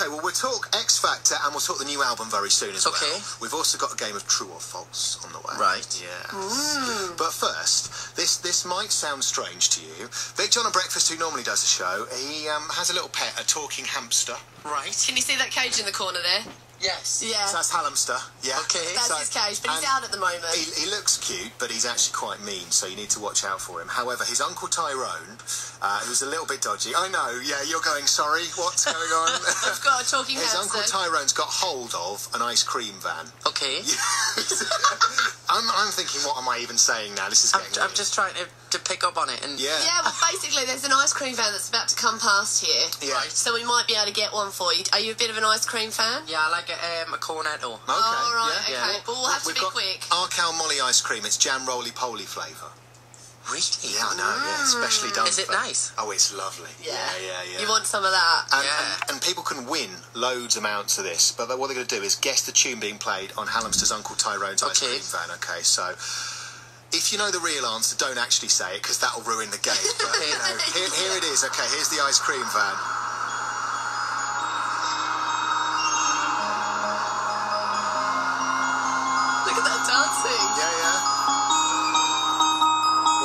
Okay, well, we'll talk X Factor and we'll talk the new album very soon as well. We've also got a game of true or false on the way. Right. Yeah. But first, this might sound strange to you. Big John on Breakfast, who normally does the show, he has a little pet, a talking hamster. Right. Can you see that cage in the corner there? Yes. Yeah. So that's Hallamster. Yeah. Okay. That's his cage, but he's out at the moment. He looks cute, but he's actually quite mean, so you need to watch out for him. However, his uncle Tyrone, who's a little bit dodgy. I know, yeah, you're going, sorry, what's going on? I've got a talking hamster. His uncle Tyrone's got hold of an ice cream van. Okay. I'm thinking, what am I even saying now? This is getting I'm just trying to pick up on it. And yeah, well, basically, there's an ice cream van that's about to come past here. Yeah. Right. So we might be able to get one for you. Are you a bit of an ice cream fan? Yeah, I like a cornetto. Okay. Oh, right, yeah, okay. yeah. But we'll have to We've be got quick. Arcal Molly ice cream. It's jam roly-poly flavour. Really? Yeah, I know, yeah. Especially done. Is it nice? Oh, it's lovely. Yeah. Yeah. You want some of that? And people can win loads amounts of this, but what they're going to do is guess the tune being played on Hallamster's Uncle Tyrone's ice cream van. Okay, so if you know the real answer, don't actually say it because that'll ruin the game. But, you know, here it is. Okay, here's the ice cream van. Look at that dancing. Yeah.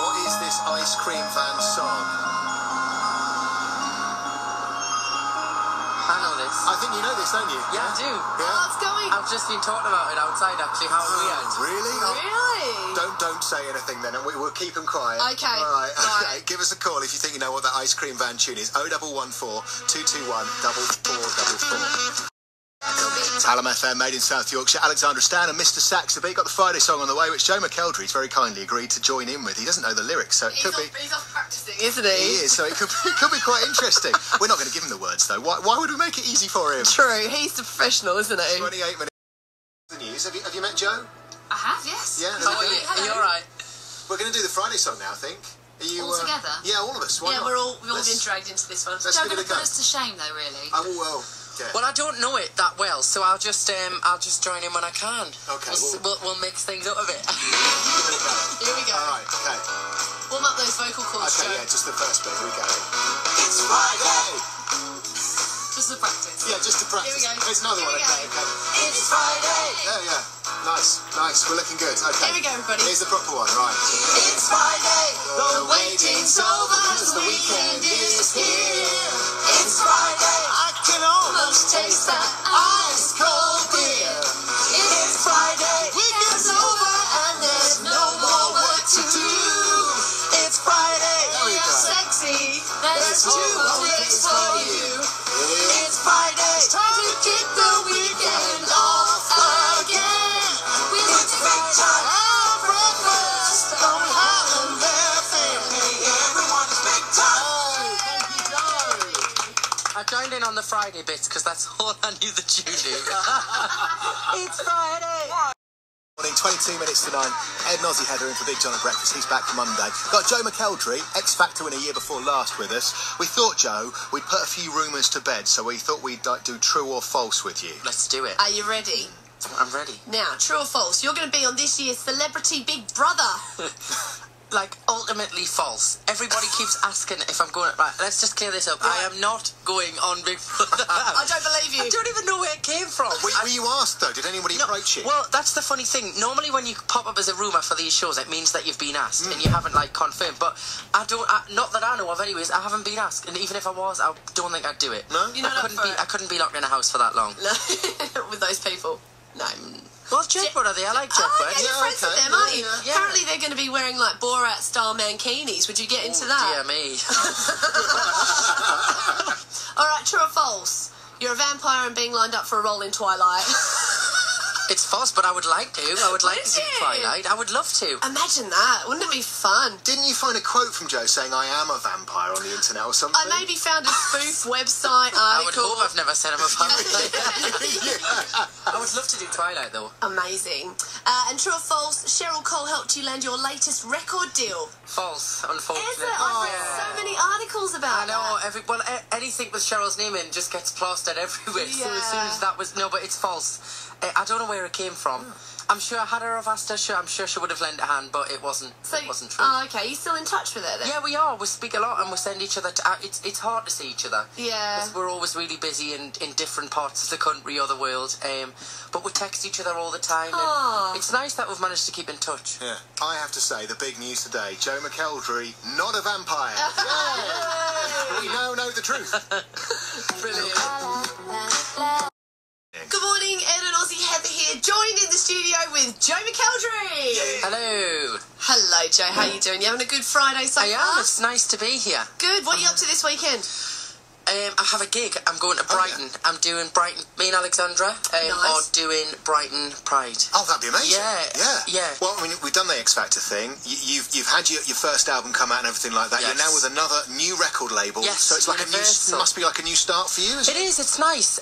What is this ice cream van song? I know this. I think you know this, don't you? Yeah, I do. Yeah. Oh, it's going. I've just been talking about it outside, actually. How weird. Really? Really? Don't say anything then, and we'll keep them quiet. Okay. All right. Right. Okay. Give us a call if you think you know what that ice cream van tune is. 0114 221 4444. Hallam FM, made in South Yorkshire. Alexandra Stan and Mr. Saxby got the Friday song on the way, which Joe McElderry's very kindly agreed to join in with. He doesn't know the lyrics, so it could be. He's off practicing, isn't he? He is, so it could be quite interesting. We're not going to give him the words though. Why would we make it easy for him? True. He's the professional, isn't he? 28 minutes. The news. Have you met Joe? I have, yes. Yeah. How are you? Are you all right? We're going to do the Friday song now, I think. Are you All together? Yeah, all of us. Why not? We've all been dragged into this one. Let's give it a go. Put us to shame, though, really. Oh, well. Yeah. Well, I don't know it that well, so I'll just join in when I can. Okay. We'll mix things up a bit. Here we go. All right. Okay. Warm up those vocal cords, Okay. Joe. Yeah. Just the first bit. Here we go. It's Friday. Just to practice. Yeah. Just to practice. Here we go. There's another one. Here we Okay. go. Okay. It's Friday. Yeah. Nice. We're looking good. Okay. Here we go, everybody. Here's the proper one. Right. It's Friday. The waiting's over 'cause the weekend is here. It's Friday. I can almost Taste that ice cold beer. It's Friday. Weekend's over and there's no more work to do. It's Friday. There we go. Sexy. There's two more days for you. It's Friday. It's time to kick the weekend off again. It's big time breakfast on Hallam FM. Everyone is big time. I joined in on the Friday bits because that's all I knew the tune do. It's Friday. Morning, 22 minutes to 9. Ed and Ozzy Heather in for Big John at Breakfast. He's back for Monday. Got Joe McElderry, X Factor winner year before last, with us. We thought, Joe, we'd put a few rumours to bed, so we thought we'd do true or false with you. Let's do it. Are you ready? I'm ready. Now, true or false, you're going to be on this year's Celebrity Big Brother. Like, ultimately false. Everybody keeps asking if I'm going... Right, let's just clear this up. Right. I am not going on Big Brother. I don't believe you. I don't even know where it came from. Were you asked, though? Did anybody approach you? Well, that's the funny thing. Normally when you pop up as a rumour for these shows, it means that you've been asked and you haven't, like, confirmed. But not that I know of anyways, I haven't been asked. And even if I was, I don't think I'd do it. No? You're not up for it? I couldn't be locked in a house for that long. No, with those people. No. Well, Jetbird are they? I like Jetbird. You're friends with them, aren't you? Yeah. Apparently they're going to be wearing, like, Borat-style mankinis. Would you get into that? Dear me. All right, true or false? You're a vampire and being lined up for a role in Twilight. It's false, but I would like to. I would like Would to do you? Twilight. I would love to. Imagine that. Wouldn't it be fun? Didn't you find a quote from Joe saying, I am a vampire on the internet or something? I maybe found a spoof website I would article. hope I've never said I'm a vampire. I would love to do Twilight, though. Amazing. And true or false, Cheryl Cole helped you land your latest record deal. False, Is unfortunately. it? I've read so many articles about I know. that. Anything with Cheryl's name in just gets plastered everywhere. So as soon Yeah. as that was... No, but it's false. I don't know where it came came from. I'm sure had her have asked her, I'm sure she would have lent a hand, but it wasn't true. Oh, okay. You still in touch with her then? Yeah, we are. We speak a lot and we send each other... It's hard to see each other. Yeah. We're always really busy in different parts of the country or the world. But we text each other all the time. And it's nice that we've managed to keep in touch. Yeah. I have to say, the big news today, Joe McElderry, not a vampire. We now know the truth. Brilliant. Good morning, Ed and Aussie Heather here, joined in the studio with Joe McElderry. Hello. Hello, Joe. How you doing? You having a good Friday so far? I am. It's nice to be here. Good. What are you up to this weekend? I have a gig. I'm going to Brighton. Yeah. I'm doing Brighton. Me and Alexandra are doing Brighton Pride. Oh, that'd be amazing. Yeah. Well, I mean, we've done the X Factor thing. You've had your first album come out and everything like that. Yes. You're now with another new record label. Yes, So it's like Universal. must be like a new start for you, isn't it? It is. It's nice.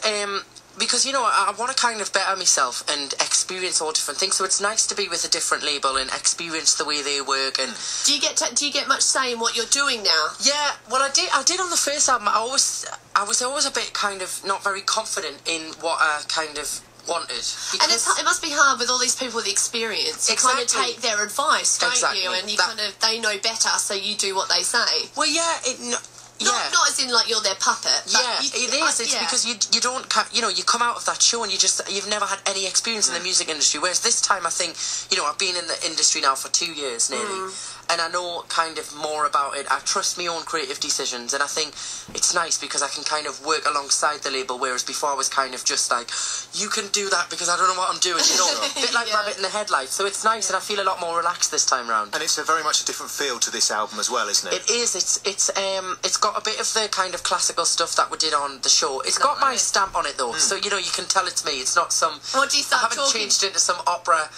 Because, you know, I want to kind of better myself and experience all different things. So it's nice to be with a different label and experience the way they work. And Do you get much say in what you're doing now? yeah, well, I did on the first album. I was always a bit kind of not very confident in what I kind of wanted. And it must be hard with all these people with experience. You kind of Exactly. take their advice, don't Exactly. you? And That- they know better, so you do what they say. Well, yeah, Not as in like you're their puppet. But Yeah, it is. It's because you don't, you know, you come out of that show and you've never had any experience in the music industry. Whereas this time, I think, you know, I've been in the industry now for 2 years nearly, and I know kind of more about it. I trust my own creative decisions, and I think it's nice because I can kind of work alongside the label. Whereas before, I was kind of just like, you can do that because I don't know what I'm doing. You know, a bit like rabbit in the headlights. So it's nice, and I feel a lot more relaxed this time round. And it's very much a different feel to this album as well, isn't it? It is. It's got a bit of the kind of classical stuff that we did on the show. It's got my stamp on it though, so you know you can tell it's me. It's not some. What do you start I haven't talking? changed into some opera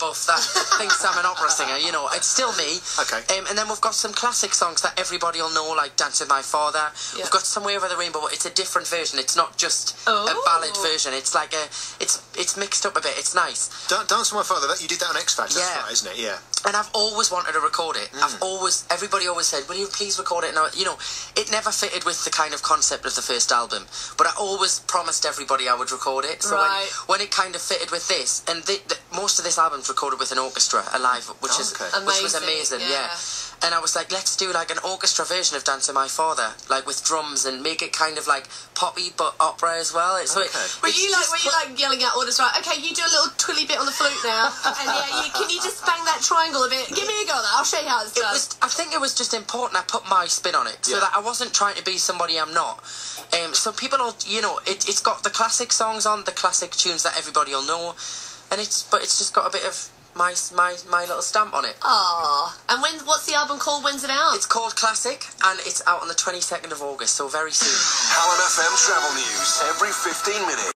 buff that thinks I'm an opera singer. You know, it's still me. Okay. And then we've got some classic songs that everybody will know, like "Dance with My Father." Yeah. We've got "Somewhere Over the Rainbow." It's a different version. It's not just Oh. a ballad version. It's like it's mixed up a bit. It's nice. Dance with My Father. You did that on X Factor, Yeah. that's right, isn't it? Yeah. And I've always wanted to record it. Everybody always said, will you please record it? And you know, it never fitted with the kind of concept of the first album. But I always promised everybody I would record it. So Right. when it kind of fitted with this, and most of this album's recorded with an orchestra, alive, which was amazing, yeah. And I was like, let's do like an orchestra version of Dance with My Father, like with drums, and make it kind of like poppy but opera as well. So Were you like yelling out orders? Right, okay, you do a little twilly bit on the flute now, and can you just bang that triangle a bit? Give me a go. I'll show you how it's done. I think it was just important I put my spin on it, so that I wasn't trying to be somebody I'm not. So people will, you know, it's got the classic songs on, the classic tunes that everybody will know, and it's just got a bit of my little stamp on it. Aww. And what's the album called? When's it out? It's called Classic, and it's out on the 22nd of August, so very soon. Hallam FM travel news every 15 minutes.